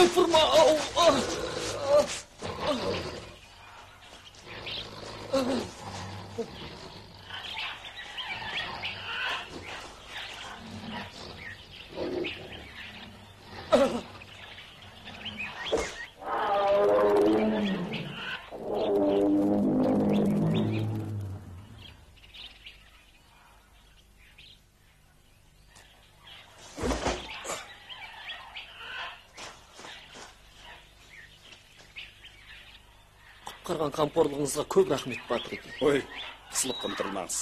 Упырма, Құтқарған қамқорлығыңызға көп рахмет, Патрик. Ой, қысылып қымтырылмаңыз.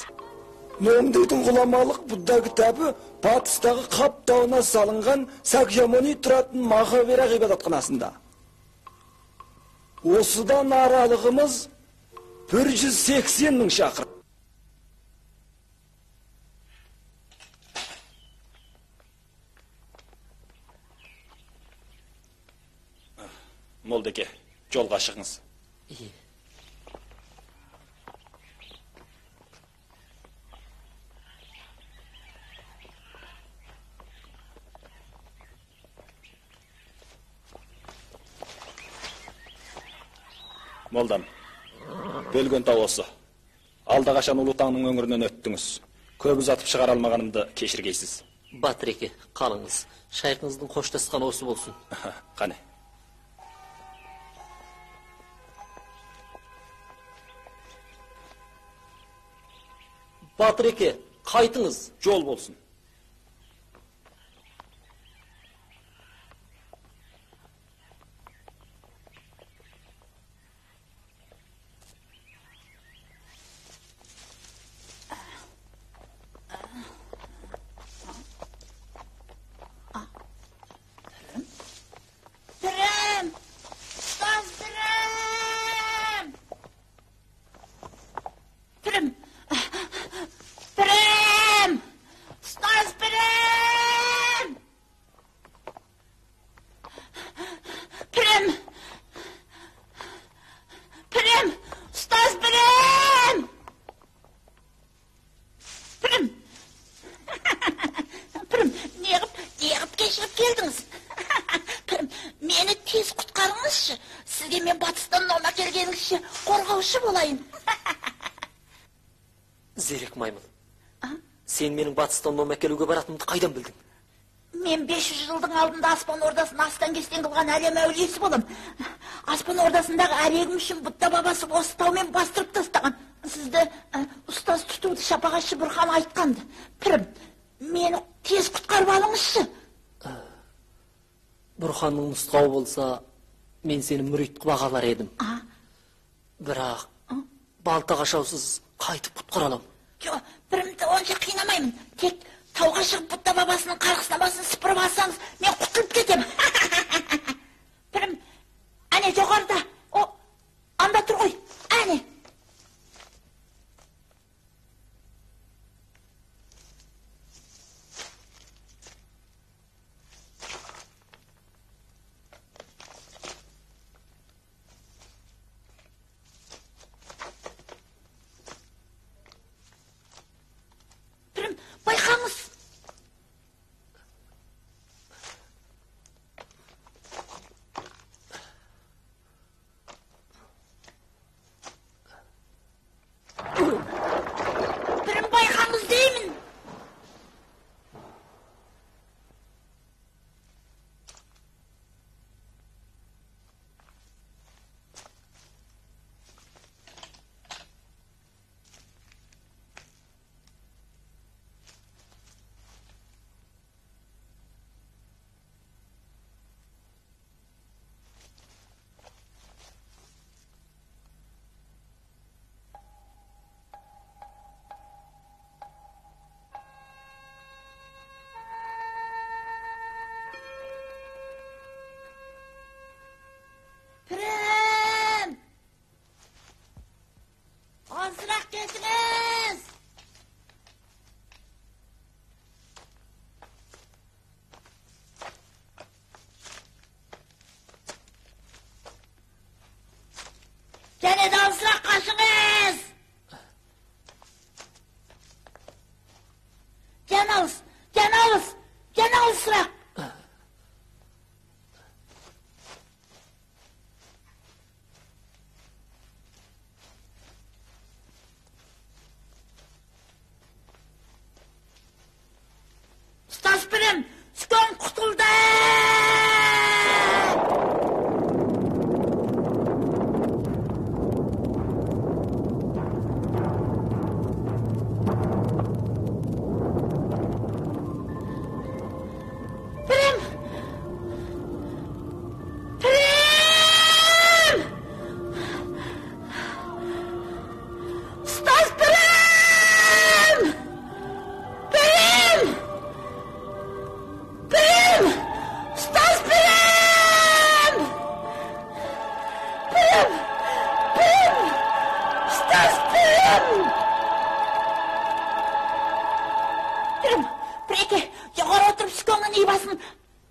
Момдудың ғұламалық Будда кітабы батыстағы Қап тауына салынған Сакьямуни тұратын Махавира ғибадатханасында. Осыдан аралығымыз 180 мың шақырым. Молдеке, жолға шығыңыз. Молдам, бөлген тау осы. Алдағашан Ұлытаңның өңірінен өттіңіз. Көп ұзатып шығара алмағанымды кешіргейсіз. Батыреке, қалыңыз. Шайқыңыздың қоштасқан осы болсын. Қане. Батыреке, қайтыңыз. Жол болсын. Зерек маймыл. Сен менің батыстан ном әкелуге баратынымды қайдан білдің? Мен 500 жылдың алдында аспан ордасын астан кестен қылған әлем әулиесі болам. Аспан ордасындағы әрегім үшін Будда бабасы осы таумен бастырып тастаған. Сізді ұстаз тұтуды шапағатшы Бұрхан айтқанды. Пірім, мені тез құтқарып алыңызшы. Бұрханның нұсқауы болса, мен сені мүрит қылып алар едім. Бірақ балта қашаусыз қайтып құтқара алам. Жоқ, бірімді онша қинамаймын. Тек тауға шығып Будда бабасының қарғысламасын сыпырып алсаңыз, мен құтылып кетем. Бірім, әне жоғарда, о, анда тұр ғой, әне. Байқаңыз.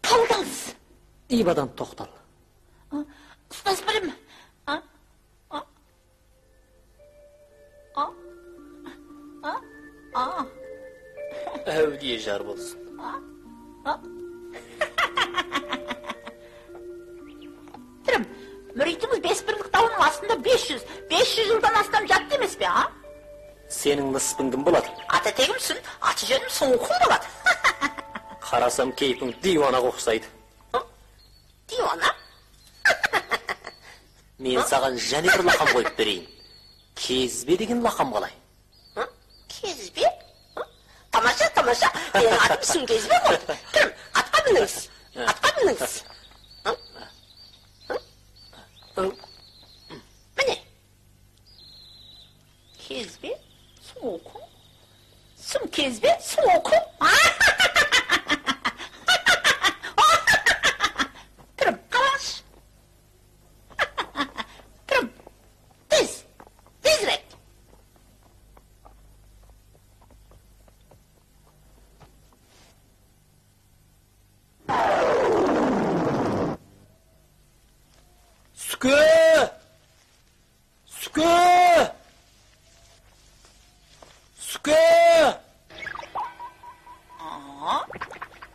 Қалдыңыз. ибадан тоқтал. Ұстаз білім. Әулие жар болсын. Түрім, мүритіңіз Бесбірлік тауының астында 500 жылдан астам жатты емес пе, а? Сенің ныспың кім болады? Ата тегімсің, аты жөнім Соңқұл болады. Қарасам кейпің диванаға ұқсайды. Дивана? Мен саған және бір лақам қойып берейін. Кезбе деген лақам қалай? Кезбе? Тамаша, тамаша. Менің атым Сүм Кезбе ғой. Кім? Атқа мініңіз. Атқа мініңіз. Міне. Кезбе, Соңқұл. Сүм Кезбе, Соңқұл. Түрім, қалаш. Түрім, тезірек. Сүке! Сүке! Сүке!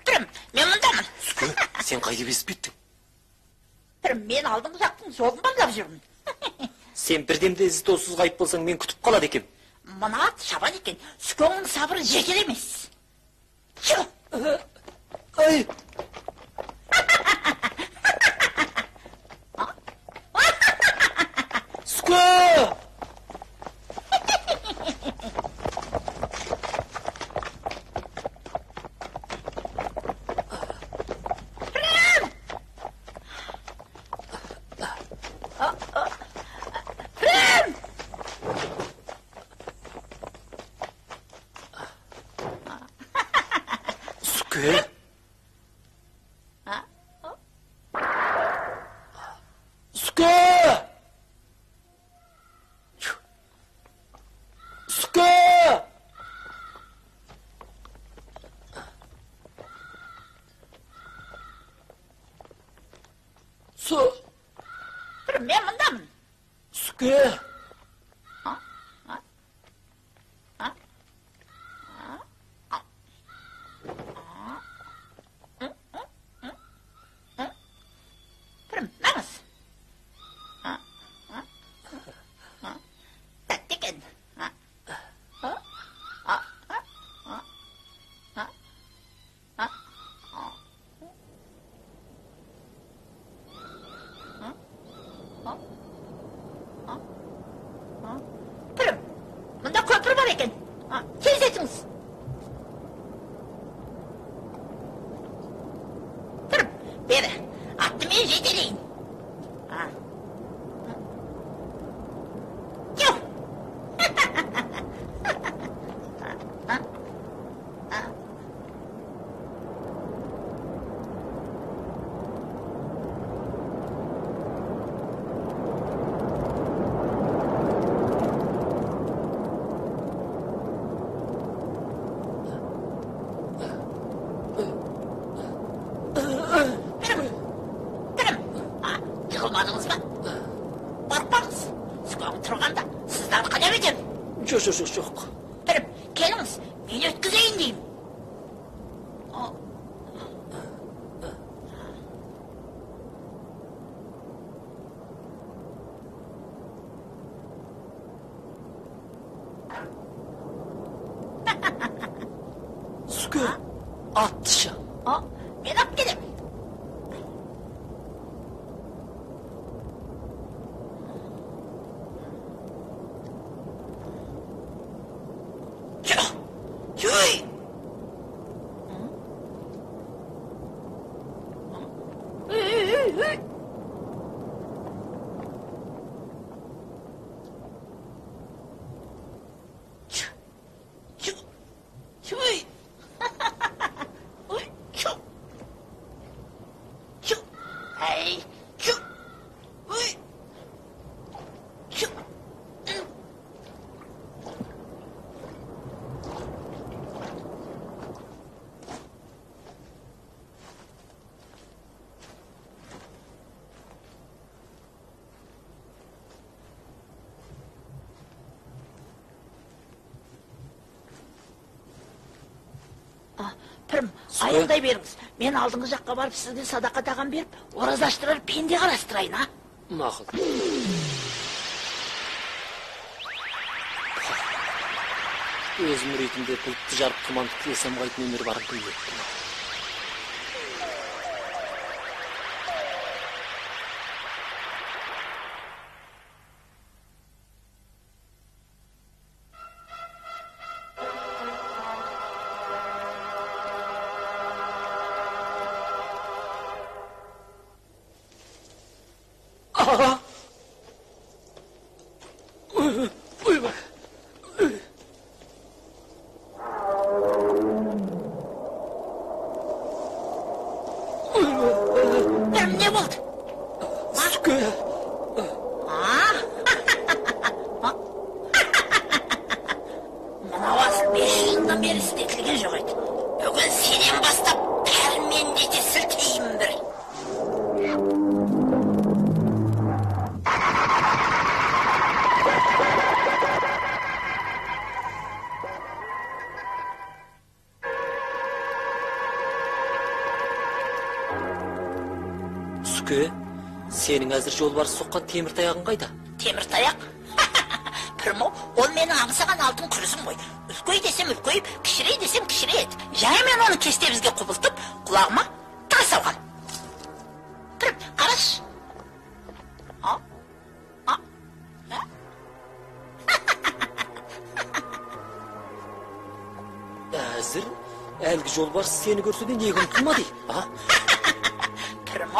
Түрім, мен мұндамын. Сүке, сен қайда безіп кеттің? Түрім, мен алдыңғы жақтың жолын барлап жүрмін. Сен бірдемде ізі тоссыз қайып болсаң, мен күтіп қалады екем. Мына ат шабан екен, Сүкеңнің сабыры жетер емес. Чу! Ай! Сүке! Сүке! Сүке! Сүке! Түрім, мен мұндамын. Сүке! Түрім, нағыз. Тәтті екен. Түрім, мұнда көпір бар екен. Тез етіңіз. Түрім, бері, атты мен жетелейін. Чу! Жығылмадыңыз ба? Барпаңыз. Сүкең тұрғанда сыздарды қадап етем. Жоқ. Түрім, келіңіз, мен өткізейін деймін. Сүке! Атшы! Мен ап келем. Юй! Чуй! Чу! Чу! Ай! Чу! Чу! пірім аялдай беріңіз, мен алдыңғы жаққа барып сізге садақа тағам беріп оразаштырар пенде қарастырайын. Мақұл. Өз мүретімде бұлтты жарып тұманды тілесем қайтын өмір барын білмеппін. Пірім, не болды? Сүке. Мынау ас 500 жылдан бері істетілген жоқ еді. Бүгін сенен бастап пәрмен жете сілтеймін бір. Сүке, сенің әзір жолбарыс соққан темір таяғың қайда? Темір таяқ? Пірім, ол менің аңсаған алтын күрізім ғой. Үлкей десем үлкейіп, кішірей десем кішірейеді. Және мен оны кесте бізге құбылтып, құлағыма тас алған. Пірім, қараш. Әзір, әлгі жолбарыс сені көрсе де не ұмытылмады? Пірім,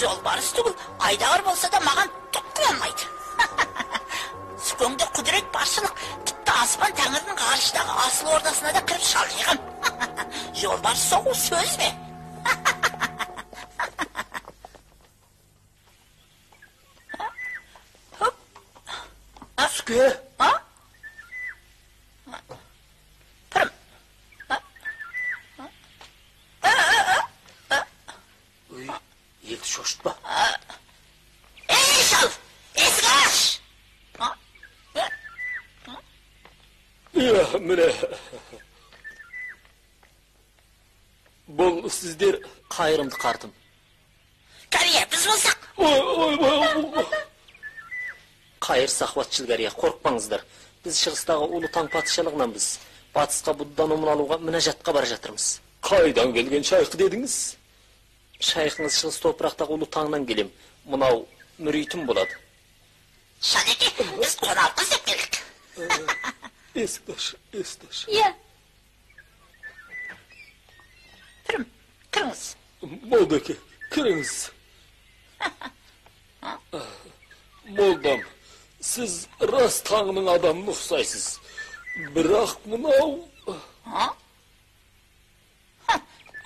жолбарыс түгіл, айдағыр болса да маған түк қылмайды. Сүкеңде құдірет баршылық, тіпті аспан тәңірдің ғарыштағы асыл ордасына да кіріп шалжиған. Жолбарыс соғу сөз бе? Сүке. Пірім, Елді шошытпа. ей шал, есік аш! Міне. Бұл сіздер... Қайырымды қартым. Кәрия, біз болсақ, Қайыр сахватшыл кәрия, қорықпаңыздар. Біз шығыстағы ұлы таң патшалығынан біз. Батысқа Буддан омын алуға мінәжатқа бара жатырмыз. Қайдан келген шайқы дедіңіз? Шайқыңыз шығыс топырақтағы ұлы таңнан келем. Мынау мүрейтім болады. Шанеке, біз қоналқы іздеп келдік. Есташ. Иә. Пірім, кіріңіз. Молдаке, кіріңіз. Молдам, сіз рас таңның адамын ұқсайсыз. Бірақ мынау...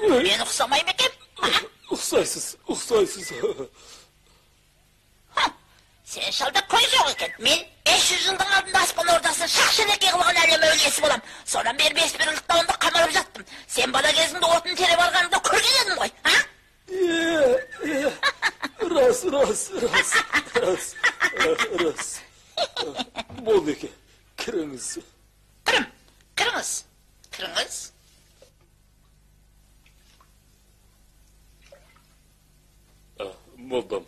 Мен ұқсамай ма екен? Ұқсайсыз. Сен шалда көй жоқ екен. Мен 500 жылдың алдында аспан ордасын шақ-шелеке қылған әлем әулиесі болам. Содан бері 5 бірілік тауында қамалып жаттым. Сен бала кезіңде отын тере барғаныңда көрген едім ғой, Рас. Молдаке, кіріңіз. Пірім, кіріңіз. Молдам.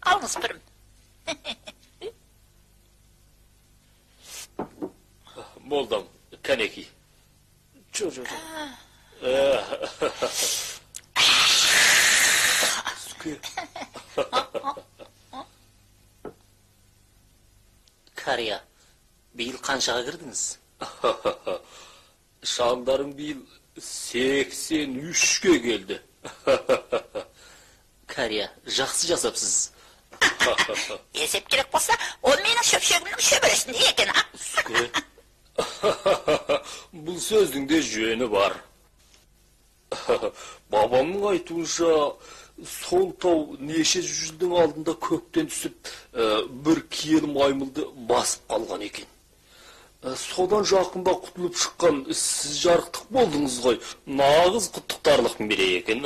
Алыңыз, пірім. Молдам, кәнеки. Жоқ. Сүке. Кәрия, биыл қаншаға кірдіңіз? Шаңдарың биыл 83-ке келді. Кәрия, жақсы жасапсыз. Есеп керек болса, ол менің шөпшегімнің шөбересінде екен, Сүке. Бұл сөздің де жөні бар. Бабамның айтуынша, сол тау неше жылдың алдында көктен түсіп, бір киелі маймылды басып қалған екен. Содан жақында құтылып шыққан сіз жарықтық болдыңыз ғой. Нағыз құттықтарлық бере екен.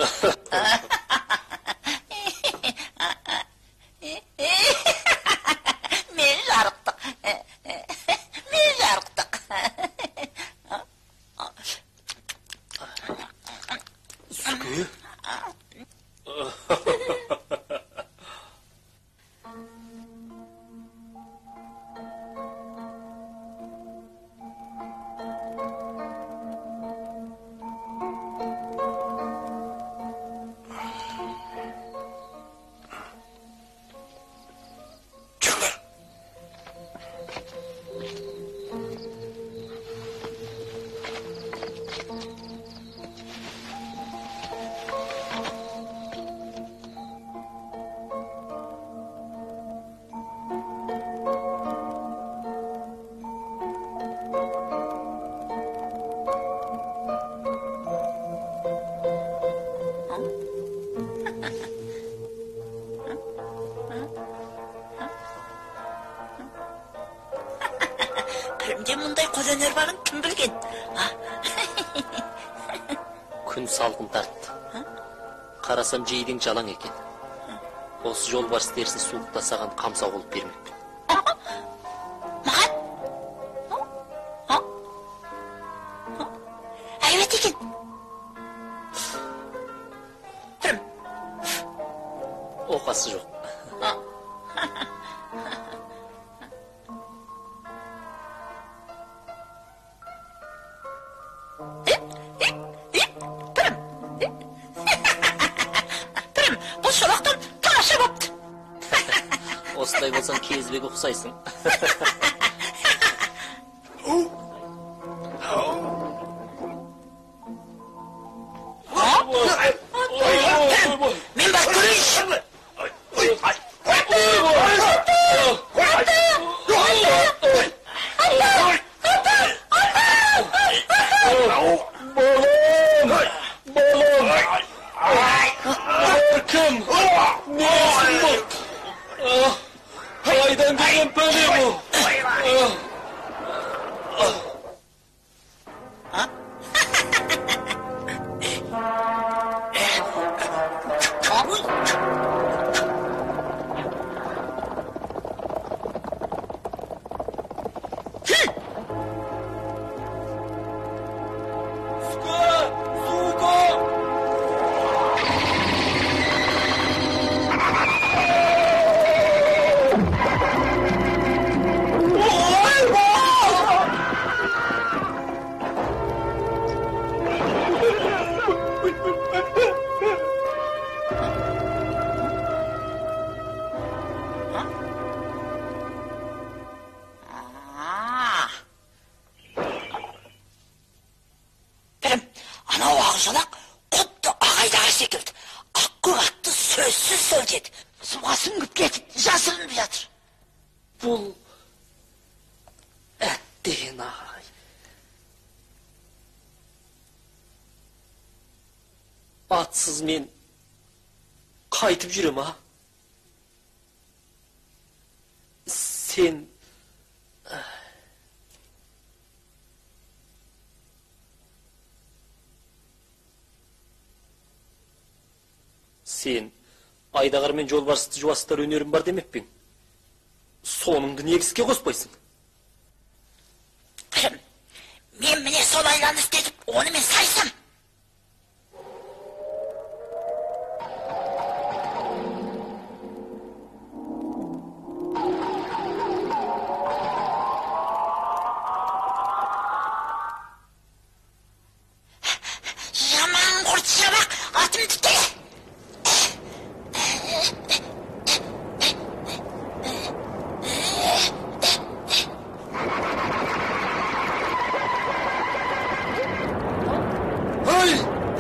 Пірімде мұндай қолөнер барын кім білген? Күн салқын тартты. Қарасам жейдің жалаң екен. Осы жолбарыс терісін суықта саған қамсау болып бермекпін. Маған? Әйбет екен. Пірім. Оқасы жоқ. Пірім, бұл шолақтан тамаша бопты. Осылай болсаң кезбек ұқсайсың. Мен бар көрейінші. Kım? Nesin bu? Haydan gelen böyle bu. Пірім, анау ақжолақ құтты ағайдағы секілді. Аққұқ атты сөзсіз сөлтеді. Суға сүңгіп кетіп, жасырынып жатыр. Бұл әттеген ағай. Атсыз мен қайтып жүрем, а? Сен... Сен Айдағар мен жолбарысты жуастар өнерім бар демеп пең? Соныңды негізге қоспайсың? Пірім, мен міне сол айланы істетіп, оны мен сайсам. Жаман құрт шабақ, атымды келе.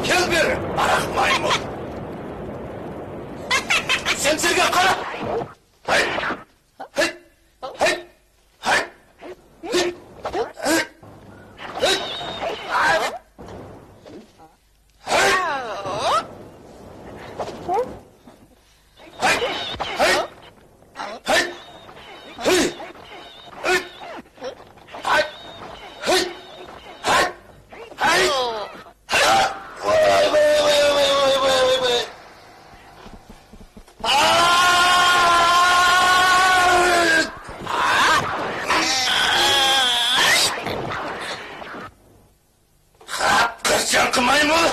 Gel beri. Arak maymun. Sen sirge kara. Hay. Hay. Hay. Hay. Hay. Hay. Hay. Hay. Hay. Hay. Hay. Hay. Hay. Hay. Hay. Hay. Vay vay vay vay vay vay vay. Kırçankı maymun.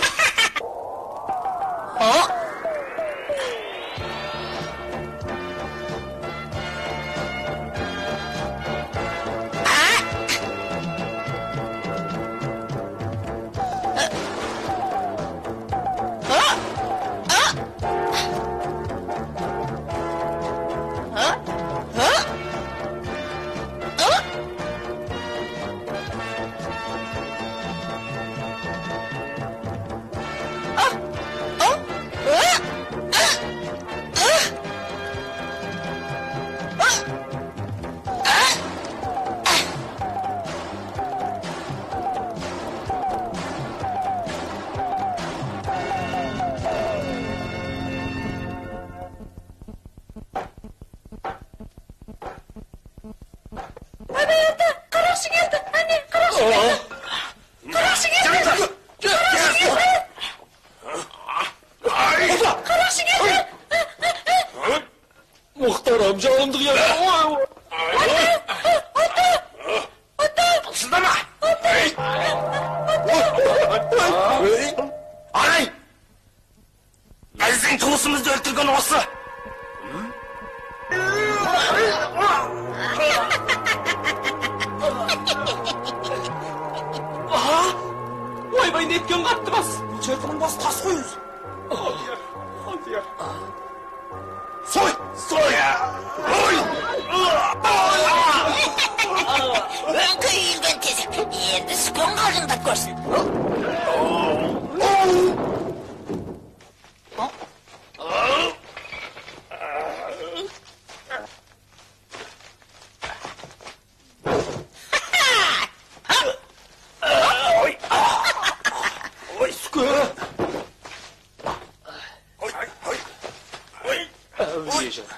Qaraqшы келді. Qaraqшы келді. Muhtaram canımdık ya. Сыздама! Арай! Біздің туысымызды өлтірген осы! Ойбай неткен қатты бас. Çırpının bası tas koyuz. Soy! Soy! Oy! Өңкі үйілген тезек. Енді сүкен қалжыңдап көрсін. Oy! Skö! Oy! Oy! Oy! Evliyeceğim.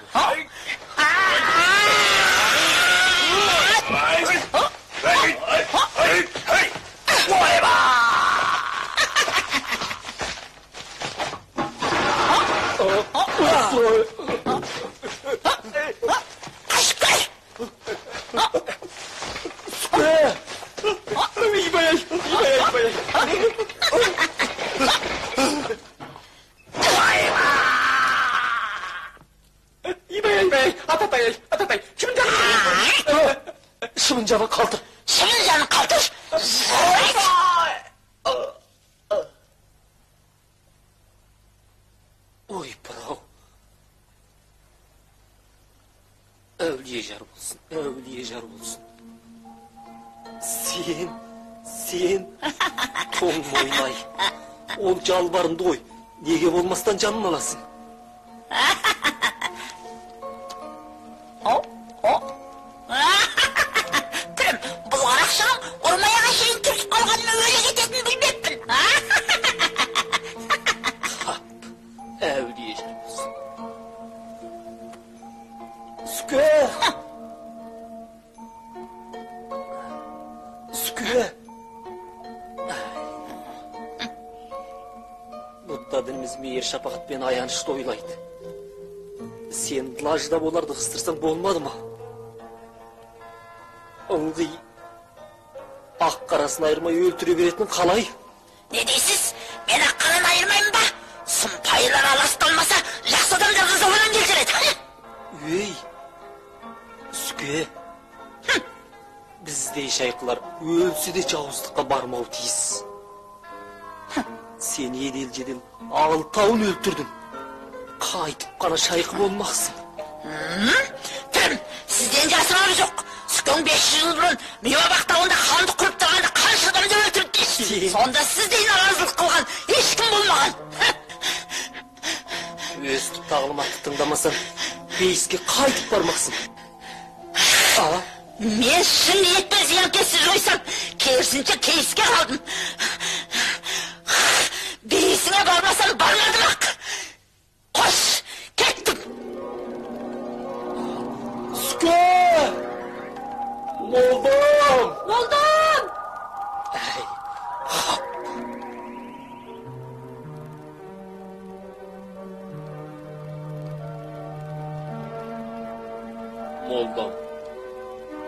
Atatay, kimin canı? Şımın canı kaldı. Senin canın kaldır. Oy bravo. Evliyecer olsun, evliyecer olsun. Sen, toң oynay. Ol жалбарынды ой, неге болмастан жанын аласың? Түрім, бұл қарақшының ұрмаяға шейін түртіп қалғанына өле кететін білмеппін. Evliyecer olsun. Skö! Skö! Будда дініміз мейір шапағатпен аянышты ойлайды. Сен лажда боларды қыстырсаң болмады ма? Ылғи ақ қарасын айырмай өлтіре беретін қалай? Не дейсіз? Мен аққараны айырмаймын ба? Сұмпайылар аласталмаса, жақсы адамдарды заманан келтіреді. Өй, Сүке, біздей шайқылар өлсі де жауыздыққа бармау тиіс. Сен едел-жедел 6 тауын өлтірдің. Қайтып қана шайқы болмақсың. Түрім, сізден жасырары жоқ. Сүкен 500 жыл бұрын Меймабақ тауында ханды құрып тұрғанда қанша адамды өлтірді дейсіз. Сонда сіздей наразылық қылған ешкім болмаған. Өстіп тағылыматты тыңдамасаң, бейіске қайтып бармақсың. Мен шын ниетпен зиянкесіз жойсам, керісінше кейіске қалдым. Бейісіңе бармасам бармадым ақ. Қош, кеттім. Сүке! Молдам! Молдам! Молдам,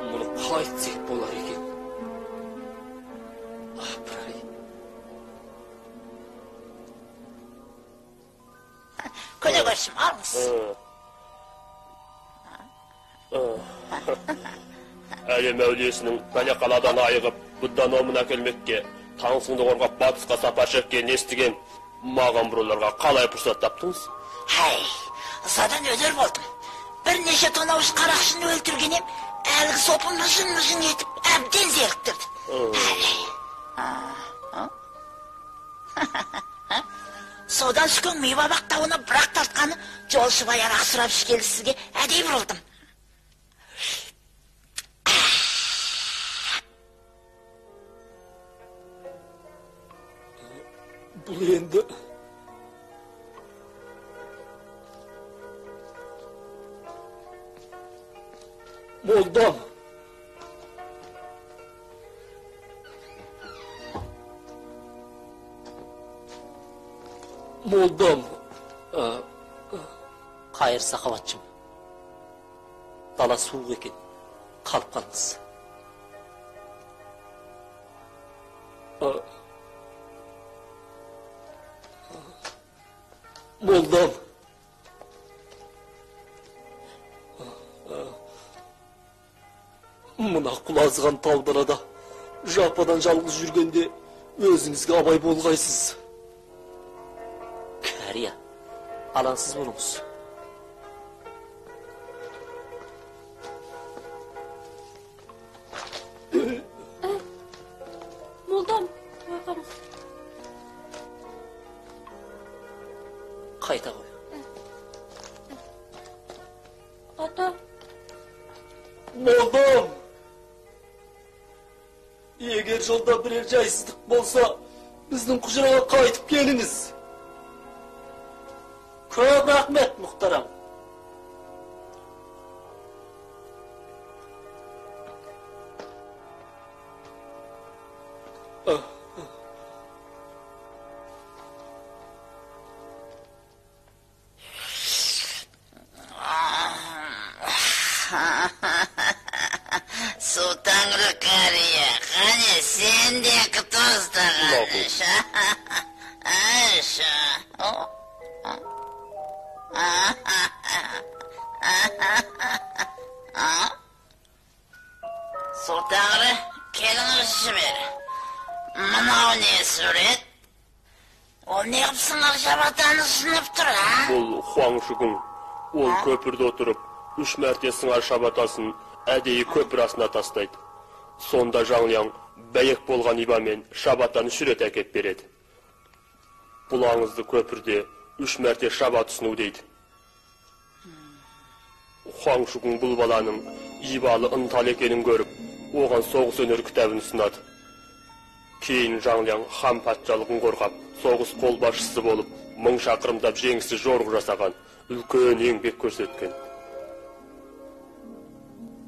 мұны қайтсек болар екен. Апырай. Көне көршім, алыңыз. Әлем әулиесінің Бәлеқаладан айығып, Будда номын әкелмекке, таңсыңды қорғап батысқа сапар шеккенін естіген маған бұрыларға қалай пұрсат таптыңыз? Әй, ызадан өлер болдым. Бірнеше тонауыш қарақшыны өлтіргенем, әлгі сопы мыжын-мыжын етіп, әбден зеріктірді. Содан Сүкен Меймабақ тауына бірақ тартқаны жолшыбай арақ сұрап ішкелі сізге әдей бұрылдым. Бұл енді... Молдам! Молдам. Қайыр сақаватчым. Дала суық екен. Қалып қалыңыз. Молдам. Мына құлазыған талдарада жападан жалғыз жүргенде өзіңізге абай болғайсыз. Кәрия, алаңсыз болыңыз. Молдам, байқамыз. Қайта қой. Ата. Молдам! Егер жолда бірер жайсыздық болса, біздің құжыраға қайтып келіңіз. Көп рахмет, мұхтарам. Сутаңры Кәрия, қане сен де тоздаған. Сутаңры, келіңізші бері. Мынау не сурет? Ол не қыпсыңар жабатаны ұсынып тұр, а? Бұл Хуаңшығың. Ол көпірді отырып, 3 мәрте сыңар шабатасын әдейі көпір астына тастайды. Сонда Жаңлияң бәйек болған ибамен шабаттан 3 рет әкеп береді. Бұл аңызды көпірде 3 мәрте шабат ұсыну дейді. Хуаңшығың бұл баланың ибалы ынтал екенін көріп, оған соғыс өнер кітабын ұсынады. Кейін Жаңлияң хан патшалығын қорғап, соғыс қолбасшысы болып, 1000 шақырымдап жеңісті жорық жасаған, үлкен еңбек көрсеткен.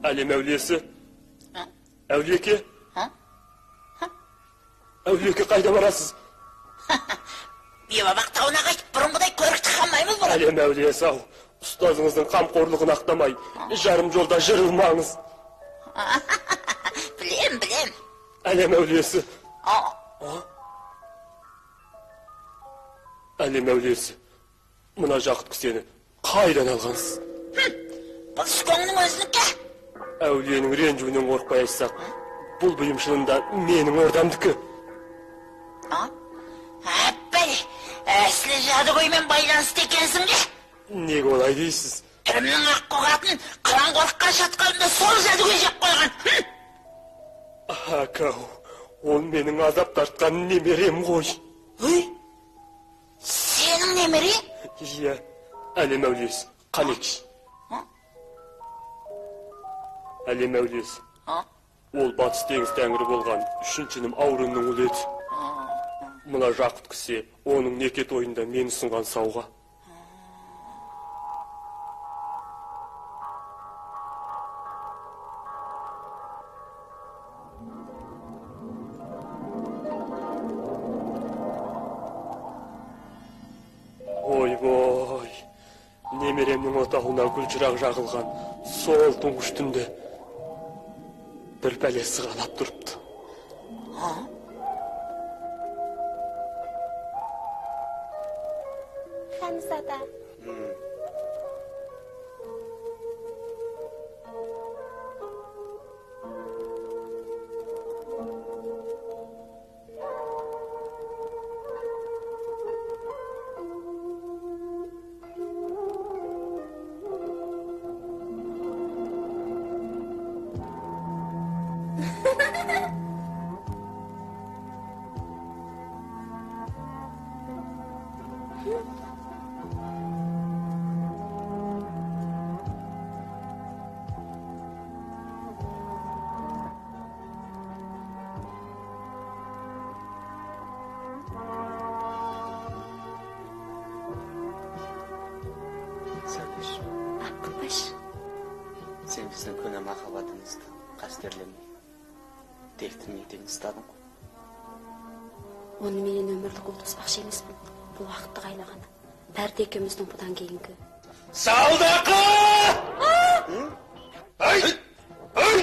Әлем әулиесі? Әулиеке? Әулиеке қайда барасыз? Беба бақтауына қайтып бұрынғыдай көрікті қамаймыз бұл. Әлем әулиесі ау, ұстазыңыздың қамқорлығын ақтамай, жарым жолда жырылмаңыз. Білем. Әлем әулиесі. Әлем әулиесі, мына жақыт кісені қайдан алғансыз? Бұл Сүкеңнің өзінікі. Әулиенің ренжуінен қорқпай айтсақ, бұл бұйым шынында менің ордамдікі. Әппәй, әсілі жадығоймен байланысты екенсің де. Неге олай дейсіз? Түрімнің ақ қоғатын қыран қорыққа шатқанымда сол жадығой жеп қойған. Акау, ол менің азап тартқан немерем ғой. Сенің немере? Иә, әлем әулиесі, қанекей. Әлем әулиесі. Ол батыс теңіз тәңірі болған 3-шінің Аурунның ұлы еді. Мына жақыт кісе оның неке тойында мені ұсынған сауға. Ой-бой, немеремнің отауына гүл жырақ жағылған сол тұңғыш түнде бір бәле сығалап тұрыпты. Ханзада. Сәкіш, Аққұбаш. сен біздің көне махаббатымызды қастерлемей, текті мектен ұстадың ғой. Оны менен өмірлік ұлдыспақшы емеспін. бұл уақытты қайнағаны. Пәрді екеуміздің бұдан кейінгі. Салдақы! Ай! Ай! Ай!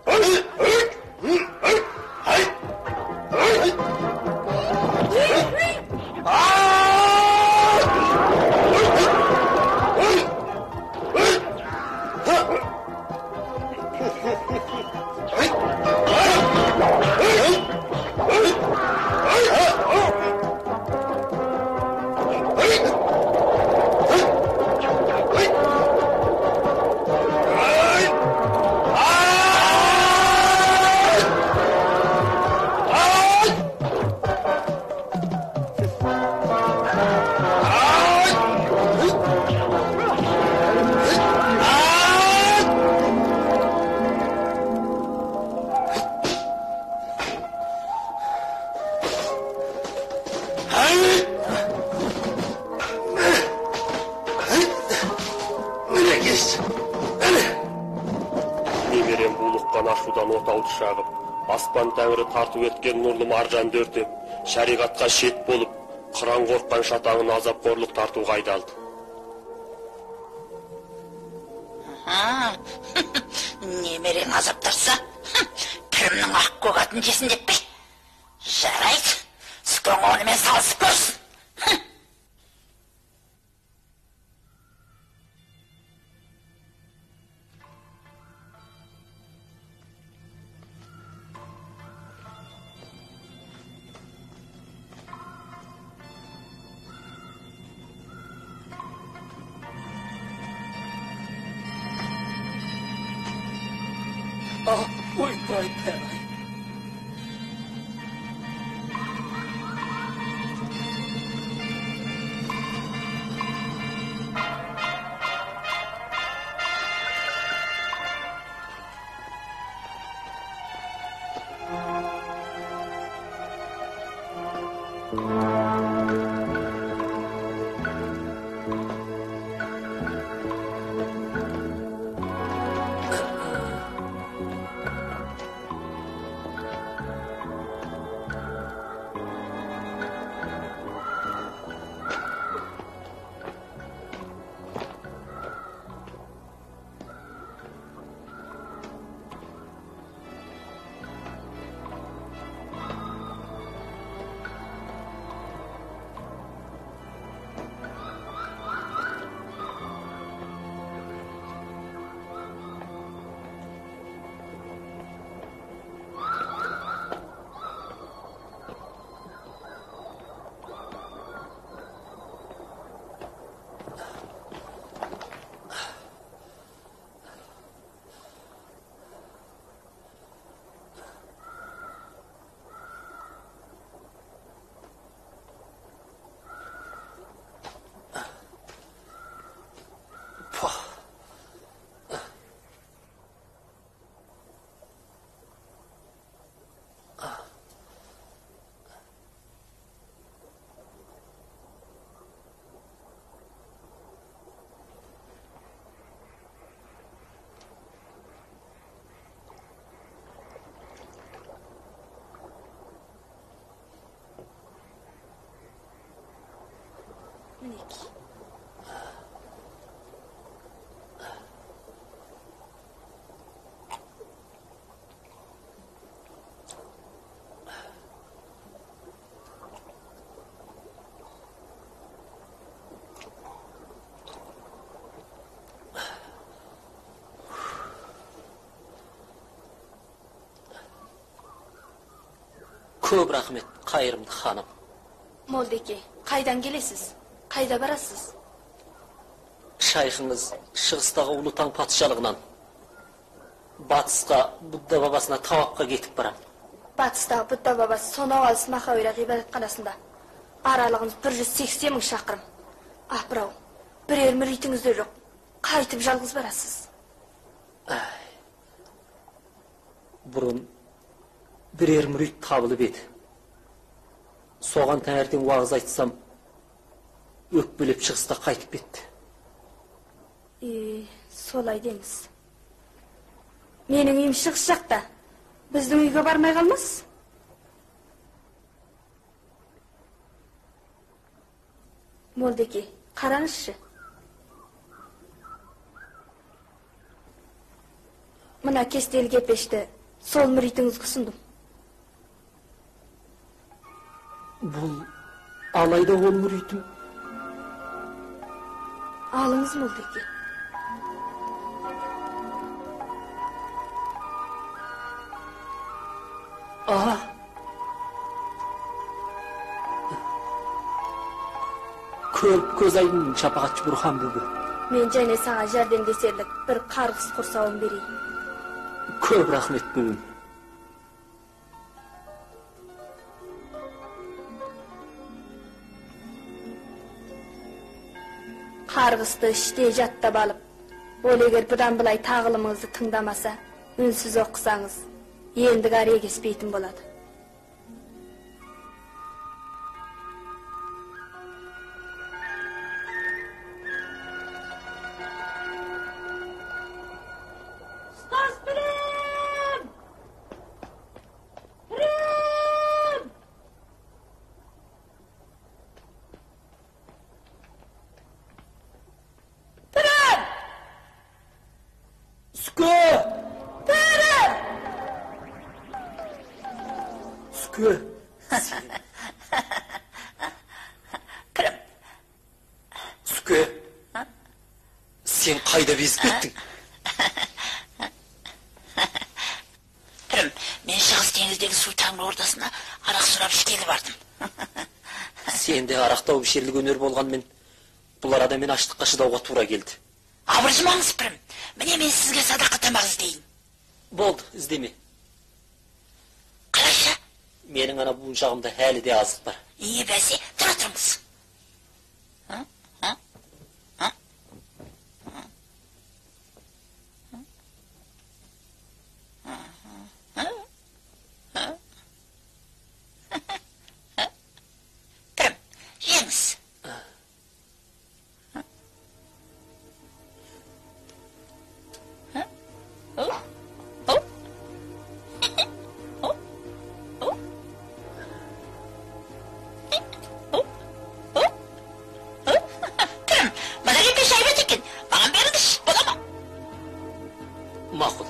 Ай! Ай! Ай! Немерем булыққан ашудан отауды шағып, аспан тәңірі тартып өткен нұрлы маржанды өртеп, шариғатқа шет болып, қыран қорыққан шатағын азап қорлық тартуға айдалды. Немерең азаптарса, кірімнің ақ көк атын жесін деп пе? Жарайды, Сүкең онымен салысып көрсін. Ой, Брайбай. Мінекей. Көп рахмет, қайырымды ханым. Молдеке, қайдан келесіз? Қайда барасыз? Шайхыңыз шығыстағы ұлы таң патшалығынан батысқа Будда бабасына тауапқа кетіп барам. Батыстағы Будда бабасы сонау алыс Махауира ғибадатханасында. Аралығыңыз 180 мың шақырым. Апырау, бірер мүритіңіз де жоқ. Қайтып жалғыз барасыз. Бұрын бірер мүрит табылып еді. Соған таңертең уағыз айтсам, өкпелеп шығыста қайтып кетті. Солай деңіз. Менің үйім шығыс жақта. Біздің үйге бармай қалмас? Молдеке, қараңызшы. Мына кестелі кепешті сол мүритіңізге ұсындым. Бұл алайда ол мүритім. Алыңыз Молдеке. Aha. Көз айдың шапағатшы Бұрхан бүбі. Мен және саға жәрдемдесерлік бір қарғыс құрсауын берейін. Көп рахмет бүбім. Қарғысты іште жаттап алып, ол егер бұдан былай тағылымыңызды тыңдамаса, үнсіз оқысаңыз, ендігі ария кеспейтін болады. Сүке, сен қайда безіп кеттің? Пірім, мен Шығыс теңіздегі су таңғы ортасына арақ сұрап ішкелі бардым. Сенде арақтау бішерлік өнер болғанмен, бұл арада мен аштыққа шыдауға тура келді. Абыржымаңыз, пірім. Міне мен сізге садақа тамақ іздейін. Болды, іздеме. Қалайша? Менің ана буыншағымда әлі де азық бар. Бәсе, тұра тұрыңыз. Пірім, жеңіз. Maqul.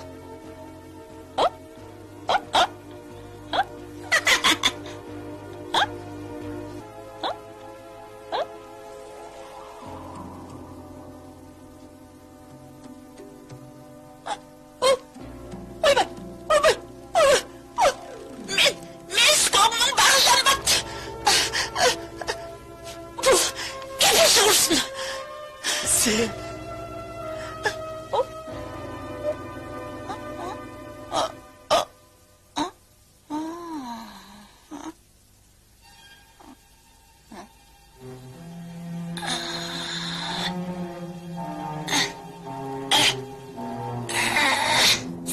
Men Skog'ning bag'ridan batdi. Bu kefesi ursin. Sen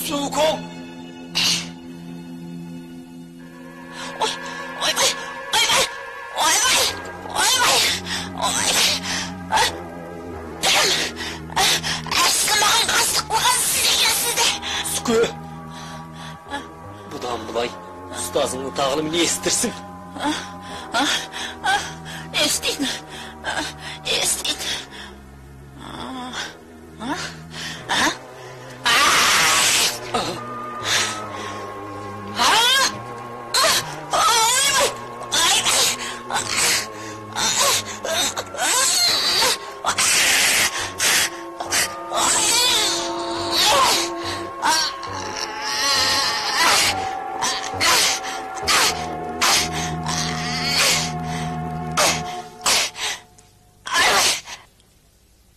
Suko. Suko. Budan bulay, ustazının tağılımını estirsin. Естиін.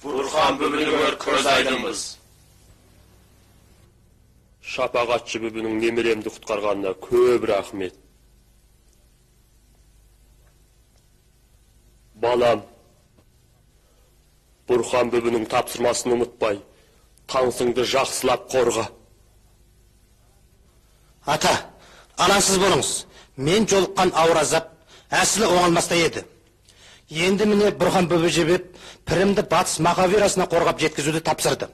Burhan bübünü köz aydınmız. Şapağatçı bübünün nemiremdi kutkarganına köp rahmet. Balam, Burhan bübünün tapsırmasını unutpay, tansыңды жақсылап қорға. Ата, алаңсыз болыңыз. Мен жолыққан ауыр азап әсілі оңалмаста еді. Енді міне Бұрхан бөбе жебеп, пірімді батыс Махавирасына қорғап жеткізуді тапсырды.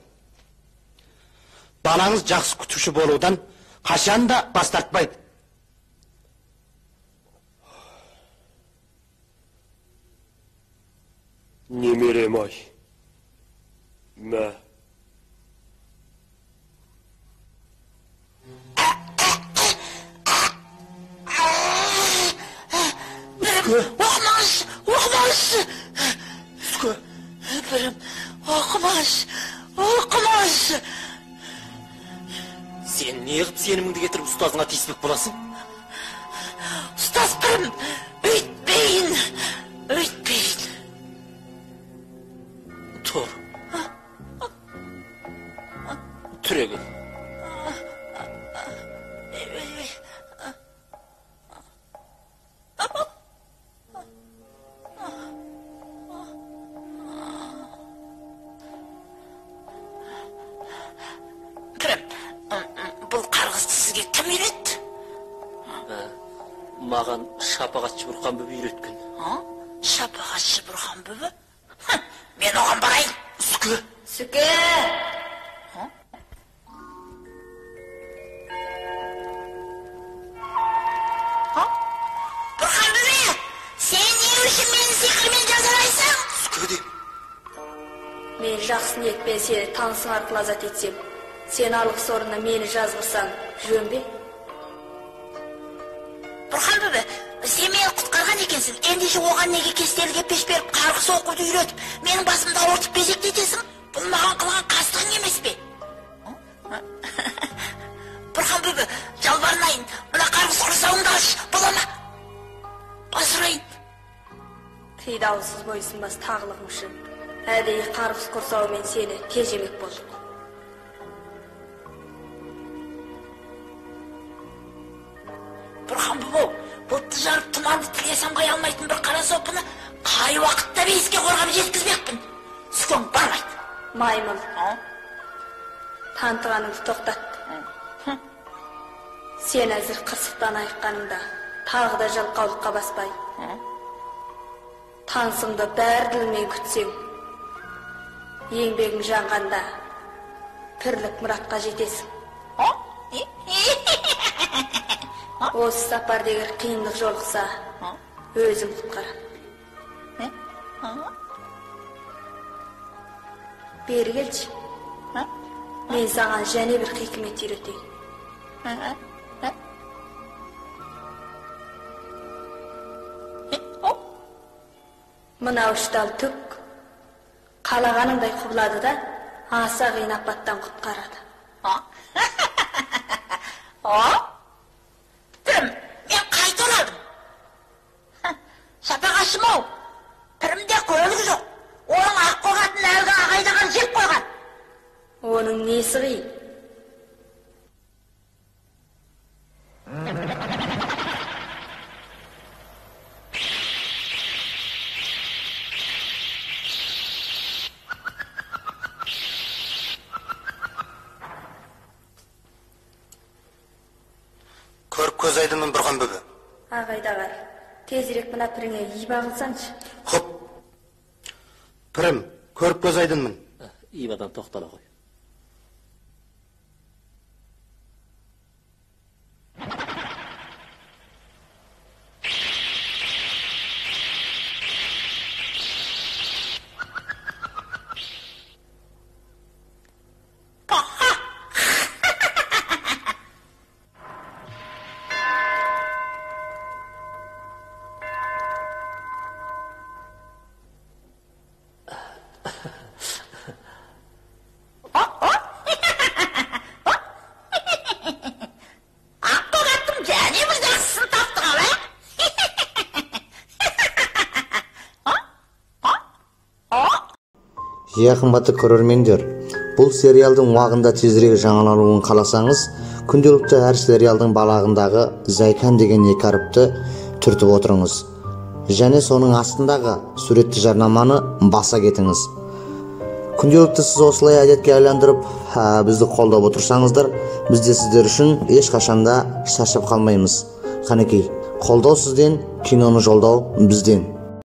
Балаңыз жақсы күтуші болудан қашан да бас тартпайды. Немерем ай. Мә. Оқымаңыз. Бірім, оқымаңыз. Сен не қып сеніміңді кетіріп ұстазыңа тиіспек боласың? Ұстаз бірім, өйтпейін. Тұр. Түрегіл. Бұл қарғысты сізге кім үйретті? Маған шапағатшы Бұрхан бөбі үйреткен. Шапағатшы Бұрхан бөбі? Мен оған барайын. Сүке. Бұрхан бөбе, сен не үшін мені сиқырмен жазалайсың? Сүке де. Мен жақсы ниетпен сені танысың арқылы азат етсем, сен алғыс орнына мені жазғырсаң, жөн бе? Бұрхан бөбе, сен мені құтқарған екенсің. Ендеше оған неге кестеліге пеш беріп, қарғыс оқуды үйретіп, менің басымды ауыртып безектетесің? Бұл маған қылған қастығың емес пе? Бұрхан бөбе, жалбарынайын, мына қарғыс құрсауыңды аш, бола ма? Асырайын. Қидаусыз бойсынбас тағылығым үшін әдейі қарғыс құрсауымен сені тежемек болдық. Бұрхан бөбе, бұлтты жарып тұманды тілге самғай алмайтын бір қара сопыны қай уақытта бейіске қорғап жеткізбекпін? Сүкең бармайды. Маймыл, тантығаныңды тоқтат. Сен әзір қырсықтан айыққаныңда тағы да жалқаулыққа баспай, танысыңды бәр ділмен күтсең, еңбегің жанғанда пірлік мұратқа жетесің. Осы сапарда егер қиындық жолықса, өзім құтқарам. Бері келші. Мен саған және бір хикмет үйретейін. Мына ұштал түк қалағаныңдай құбылады да, аса қиын апаттан құтқарады. Пірім, мен қайта оралдым. Шапағашым-ау, пірімде көлігі жоқ. Оның ақ қоғатын әлгі ағайдаған жеп қойған. Оның несі қиын? Көріп көз айдымын Бұрхан бөбі. Ағайдағай, тезірек мына піріңе үй бағылсаңшы. Құп. Пірім, көріп көз айдымын. Ибадан тоқтала қой. Қымбатты көрермендер, бұл сериалдың уақытында тезірек жаңалануын қаласаңыз, күнделікті әр сериалдың балағындағы Зайкан деген екі әріпті түртіп отырыңыз. Және соның астындағы суретті жарнаманы баса кетіңіз. Күнделікті сіз осылай әдетке айландырып, бізді қолдап отырсаңыздар, біз де сіздер үшін ешқашанда шаршап қалмаймыз. Қанекей, қолдау сізден, киноны жолдау бізден.